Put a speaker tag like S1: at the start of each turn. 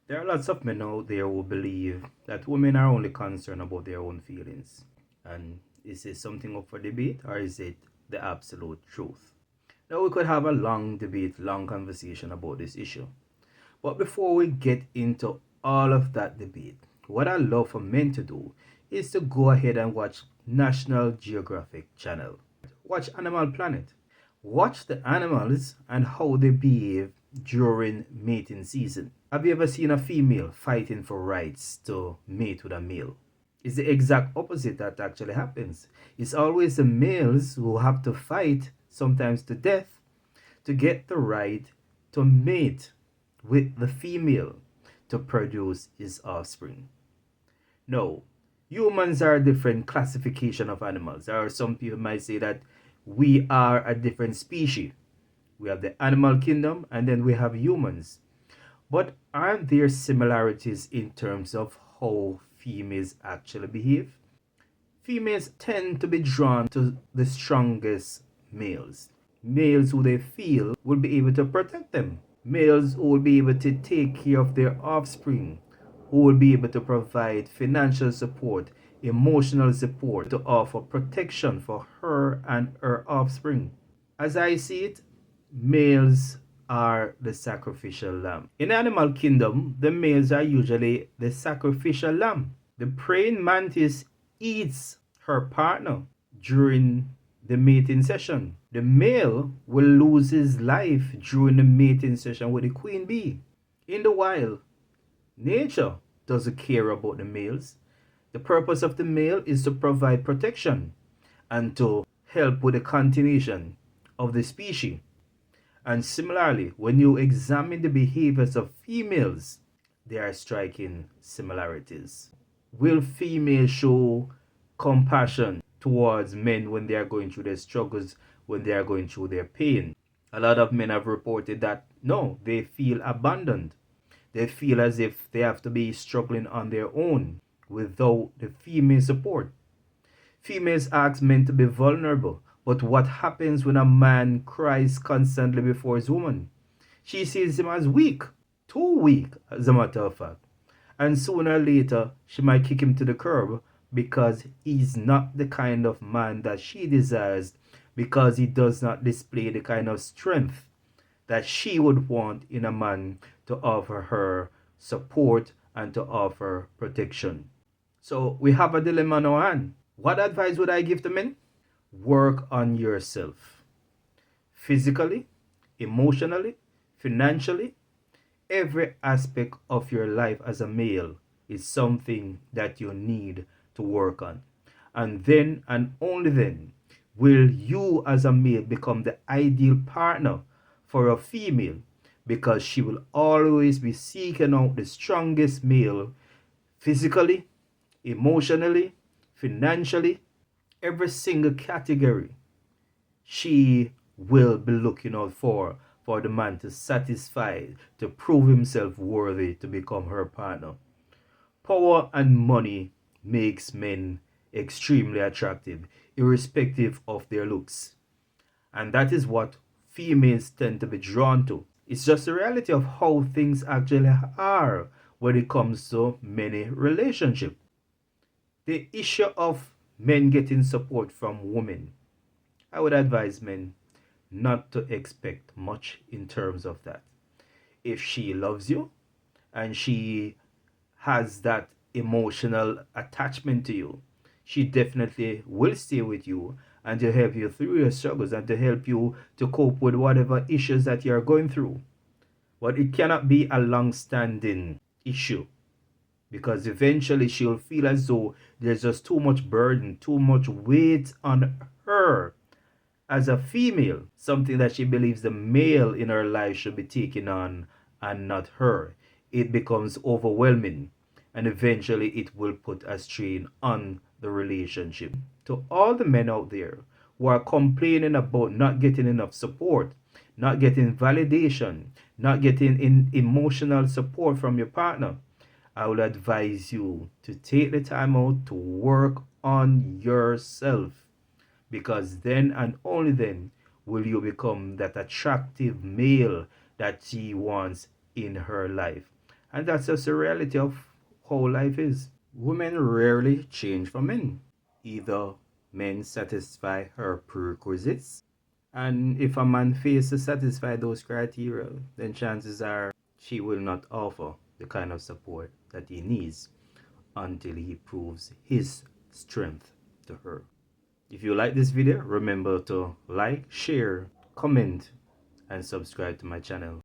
S1: There are lots of men out there who believe that women are only concerned about their own feelings. And is this something up for debate or is it the absolute truth? Now, we could have a long debate, long conversation about this issue. But before we get into all of that debate, what I love for men to do is to go ahead and watch National Geographic Channel. Watch Animal Planet. Watch the animals and how they behave during mating season. Have you ever seen a female fighting for rights to mate with a male? It's the exact opposite that actually happens. It's always the males who have to fight, sometimes to death, to get the right to mate with the female to produce his offspring. No, humans are a different classification of animals. There are some people might say that we are a different species. We have the animal kingdom and then we have humans. But aren't there similarities in terms of how females actually behave? Females tend to be drawn to the strongest males. Males who they feel will be able to protect them. Males who will be able to take care of their offspring, who will be able to provide financial support, emotional support, to offer protection for her and her offspring. As I see it, males are the sacrificial lamb. In the animal kingdom, the males are usually the sacrificial lamb. The praying mantis eats her partner during the mating session. The male will lose his life during the mating session with the queen bee. In the wild, nature doesn't care about the males. The purpose of the male is to provide protection and to help with the continuation of the species. And similarly, when you examine the behaviors of females, there are striking similarities. Will females show compassion towards men when they are going through their struggles, when they are going through their pain? A lot of men have reported that no, they feel abandoned. They feel as if they have to be struggling on their own without the female support. Females ask men to be vulnerable, but what happens when a man cries constantly before his woman? She sees him as weak, too weak, as a matter of fact. And sooner or later, she might kick him to the curb because he's not the kind of man that she desires, because he does not display the kind of strength that she would want in a man to offer her support and to offer protection. So we have a dilemma on our hand. What advice would I give to men? Work on yourself. Physically, emotionally, financially, every aspect of your life as a male is something that you need to work on. And then and only then will you as a male become the ideal partner for a female, because she will always be seeking out the strongest male physically, emotionally, financially, every single category. She will be looking out for the man to satisfy, to prove himself worthy to become her partner. Power and money makes men extremely attractive, irrespective of their looks. And that is what females tend to be drawn to. It's just the reality of how things actually are when it comes to many relationships. The issue of men getting support from women, I would advise men not to expect much in terms of that. If she loves you and she has that emotional attachment to you, she definitely will stay with you and to help you through your struggles and to help you to cope with whatever issues that you're going through. But it cannot be a long standing issue, because eventually she'll feel as though there's just too much burden, too much weight on her as a female, something that she believes the male in her life should be taking on and not her. It becomes overwhelming and eventually it will put a strain on the relationship. To all the men out there who are complaining about not getting enough support, not getting validation, not getting emotional support from your partner, I would advise you to take the time out to work on yourself, because then and only then will you become that attractive male that she wants in her life. And that's just the reality of how life is. Women rarely change for men. Either men satisfy her prerequisites, and if a man fails to satisfy those criteria, then chances are she will not offer the kind of support that he needs until he proves his strength to her. If you like this video, remember to like, share, comment, and subscribe to my channel.